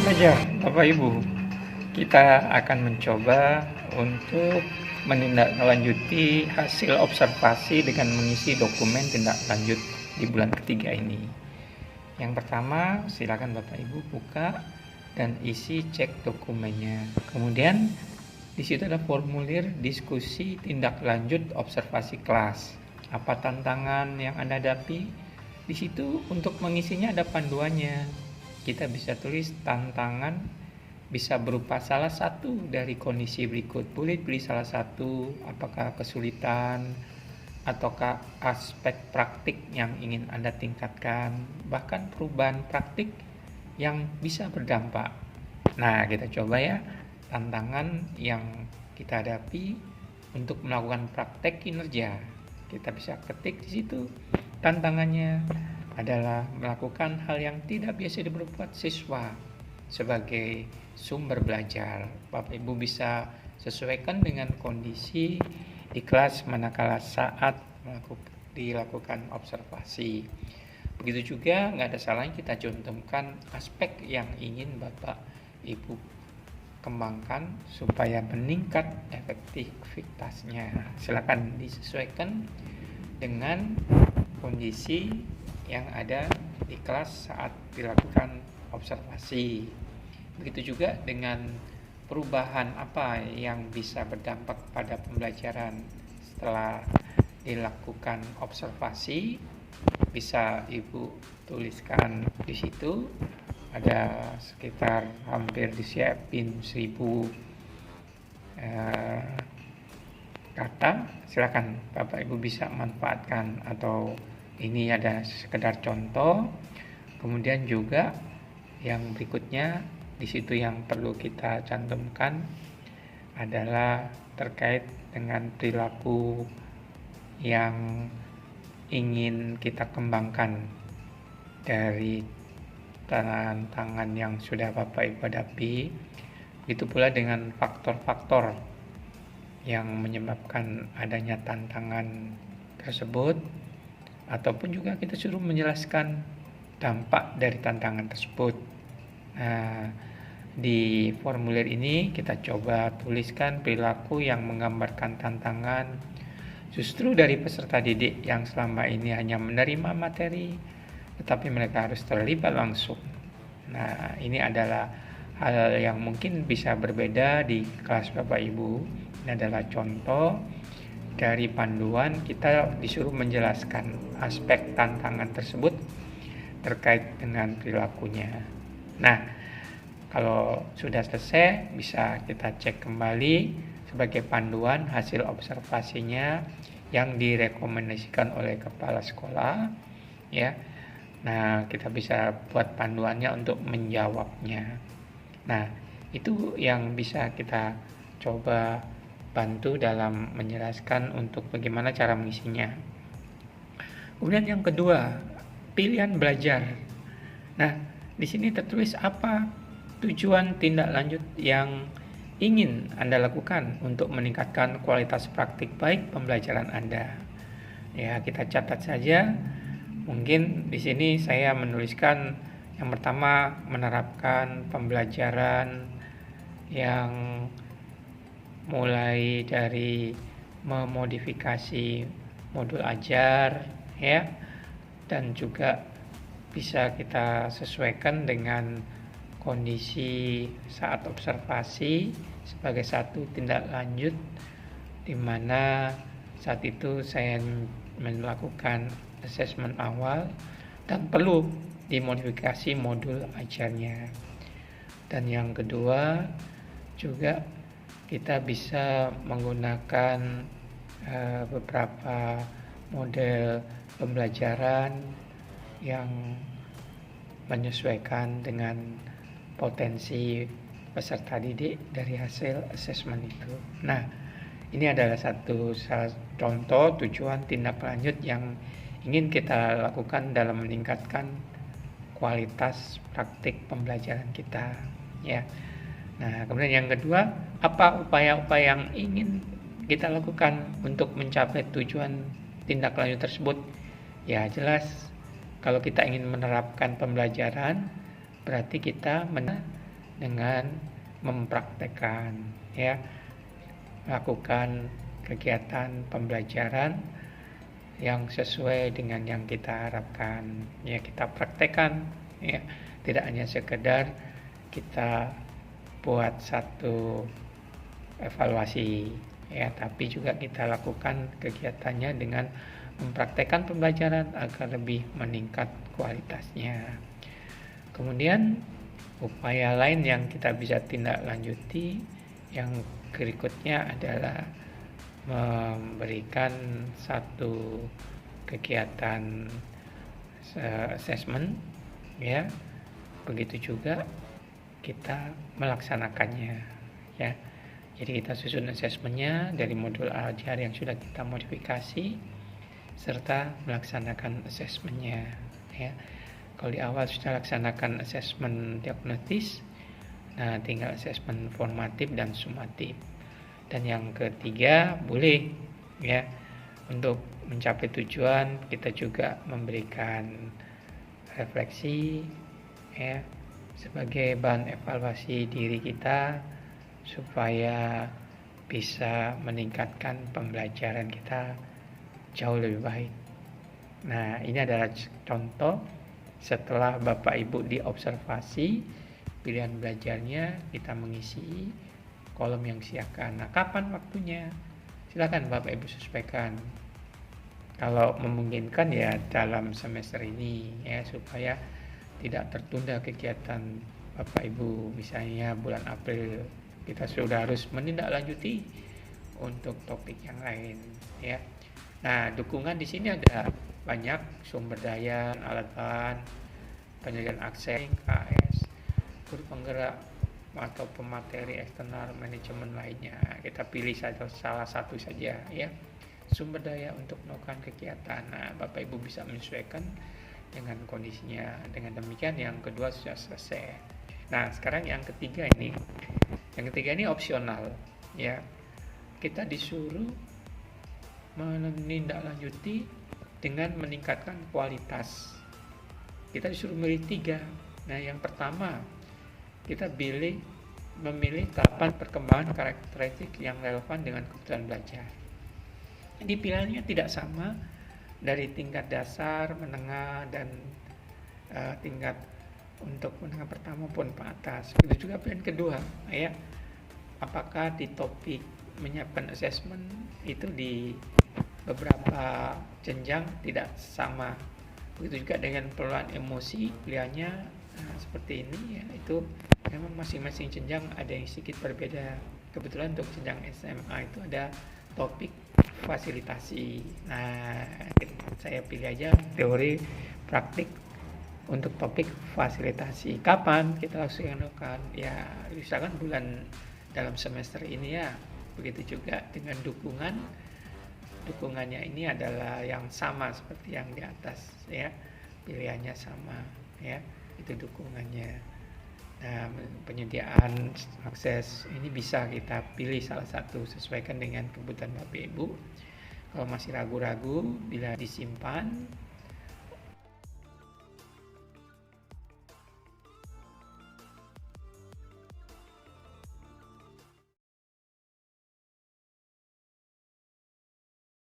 Saja, Bapak Ibu, kita akan mencoba untuk menindaklanjuti hasil observasi dengan mengisi dokumen tindak lanjut di bulan ketiga ini. Yang pertama, silakan Bapak Ibu buka dan isi cek dokumennya. Kemudian di situ ada formulir diskusi tindak lanjut observasi kelas. Apa tantangan yang Anda hadapi? Di situ untuk mengisinya ada panduannya. Kita bisa tulis tantangan bisa berupa salah satu dari kondisi berikut. Boleh pilih salah satu, apakah kesulitan ataukah aspek praktik yang ingin Anda tingkatkan, bahkan perubahan praktik yang bisa berdampak. Nah, kita coba ya tantangan yang kita hadapi untuk melakukan praktek kinerja. Kita bisa ketik di situ. Tantangannya adalah melakukan hal yang tidak biasa diperbuat siswa sebagai sumber belajar. Bapak Ibu bisa sesuaikan dengan kondisi di kelas manakala saat dilakukan observasi. Begitu juga nggak ada salahnya kita contohkan aspek yang ingin Bapak Ibu kembangkan supaya meningkat efektivitasnya. Silakan disesuaikan dengan kondisi yang ada di kelas saat dilakukan observasi. Begitu juga dengan perubahan apa yang bisa berdampak pada pembelajaran setelah dilakukan observasi. Bisa Ibu tuliskan di situ. Ada sekitar hampir disiapin 1000 kata. Silakan Bapak Ibu bisa manfaatkan, atau ini ada sekedar contoh. Kemudian juga yang berikutnya di situ yang perlu kita cantumkan adalah terkait dengan perilaku yang ingin kita kembangkan dari tantangan yang sudah Bapak Ibu hadapi. Begitu pula dengan faktor-faktor yang menyebabkan adanya tantangan tersebut, ataupun juga kita suruh menjelaskan dampak dari tantangan tersebut. Nah, di formulir ini kita coba tuliskan perilaku yang menggambarkan tantangan justru dari peserta didik yang selama ini hanya menerima materi, tetapi mereka harus terlibat langsung. Nah, ini adalah hal yang mungkin bisa berbeda di kelas Bapak Ibu. Ini adalah contoh dari panduan kita disuruh menjelaskan aspek tantangan tersebut terkait dengan perilakunya. Nah, kalau sudah selesai bisa kita cek kembali sebagai panduan hasil observasinya yang direkomendasikan oleh kepala sekolah ya. Nah, kita bisa buat panduannya untuk menjawabnya. Nah, itu yang bisa kita coba bantu dalam menjelaskan untuk bagaimana cara mengisinya. Kemudian yang kedua, pilihan belajar. Nah, di sini tertulis apa tujuan tindak lanjut yang ingin Anda lakukan untuk meningkatkan kualitas praktik baik pembelajaran Anda. Ya, kita catat saja. Mungkin di sini saya menuliskan yang pertama menerapkan pembelajaran yang mulai dari memodifikasi modul ajar ya, dan juga bisa kita sesuaikan dengan kondisi saat observasi sebagai satu tindak lanjut, di mana saat itu saya melakukan asesmen awal dan perlu dimodifikasi modul ajarnya. Dan yang kedua juga kita bisa menggunakan beberapa model pembelajaran yang menyesuaikan dengan potensi peserta didik dari hasil asesmen itu. Nah, ini adalah satu contoh tujuan tindak lanjut yang ingin kita lakukan dalam meningkatkan kualitas praktik pembelajaran kita ya. Nah, kemudian yang kedua, apa upaya-upaya yang ingin kita lakukan untuk mencapai tujuan tindak lanjut tersebut? Ya, jelas kalau kita ingin menerapkan pembelajaran, berarti kita dengan mempraktekkan, ya, lakukan kegiatan pembelajaran yang sesuai dengan yang kita harapkan, ya, kita praktekkan, ya, tidak hanya sekedar kita buat satu evaluasi, ya, tapi juga kita lakukan kegiatannya dengan mempraktekkan pembelajaran agar lebih meningkat kualitasnya. Kemudian upaya lain yang kita bisa tindak lanjuti yang berikutnya adalah memberikan satu kegiatan assessment, ya, begitu juga kita melaksanakannya, ya. Jadi kita susun assessmentnya dari modul ajar yang sudah kita modifikasi serta melaksanakan assessmentnya, ya. Kalau di awal sudah laksanakan assessment diagnostis, nah tinggal assessment formatif dan sumatif. Dan yang ketiga, boleh, ya, untuk mencapai tujuan kita juga memberikan refleksi, ya, sebagai bahan evaluasi diri kita supaya bisa meningkatkan pembelajaran kita jauh lebih baik. Nah, ini adalah contoh setelah Bapak Ibu diobservasi pilihan belajarnya, kita mengisi kolom yang siapkan. Nah, kapan waktunya? Silakan Bapak Ibu sesuaikan. Kalau memungkinkan ya dalam semester ini, ya, supaya tidak tertunda kegiatan Bapak Ibu. Misalnya bulan April kita sudah harus menindaklanjuti untuk topik yang lain, ya. Nah, dukungan di sini ada banyak sumber daya, alat bahan, penyajian akses, KS, guru penggerak atau pemateri eksternal manajemen lainnya. Kita pilih salah satu saja, ya, sumber daya untuk melakukan kegiatan. Nah, Bapak Ibu bisa menyesuaikan dengan kondisinya. Dengan demikian yang kedua sudah selesai. Nah, sekarang yang ketiga ini. Yang ketiga ini opsional, ya. Kita disuruh menindaklanjuti dengan meningkatkan kualitas. Kita disuruh memilih 3. Nah, yang pertama, kita memilih tahapan perkembangan karakteristik yang relevan dengan kebutuhan belajar. Jadi pilihannya tidak sama dari tingkat dasar, menengah, dan tingkat untuk menengah pertama pun ke atas. Begitu juga pilihan kedua, ya. Apakah di topik menyiapkan assessment itu di beberapa jenjang tidak sama. Begitu juga dengan pengelolaan emosi, pilihannya seperti ini, ya, itu memang masing-masing jenjang ada yang sedikit berbeda. Kebetulan untuk jenjang SMA itu ada topik fasilitasi. Nah, saya pilih aja teori praktik untuk topik fasilitasi. Kapan kita lakukan? Ya, misalkan dalam semester ini, ya. Begitu juga dengan dukungannya ini adalah yang sama seperti yang di atas, ya. Pilihannya sama, ya. Itu dukungannya. Nah, penyediaan akses ini bisa kita pilih salah satu sesuaikan dengan kebutuhan Bapak Ibu. Kalau masih ragu-ragu, bila disimpan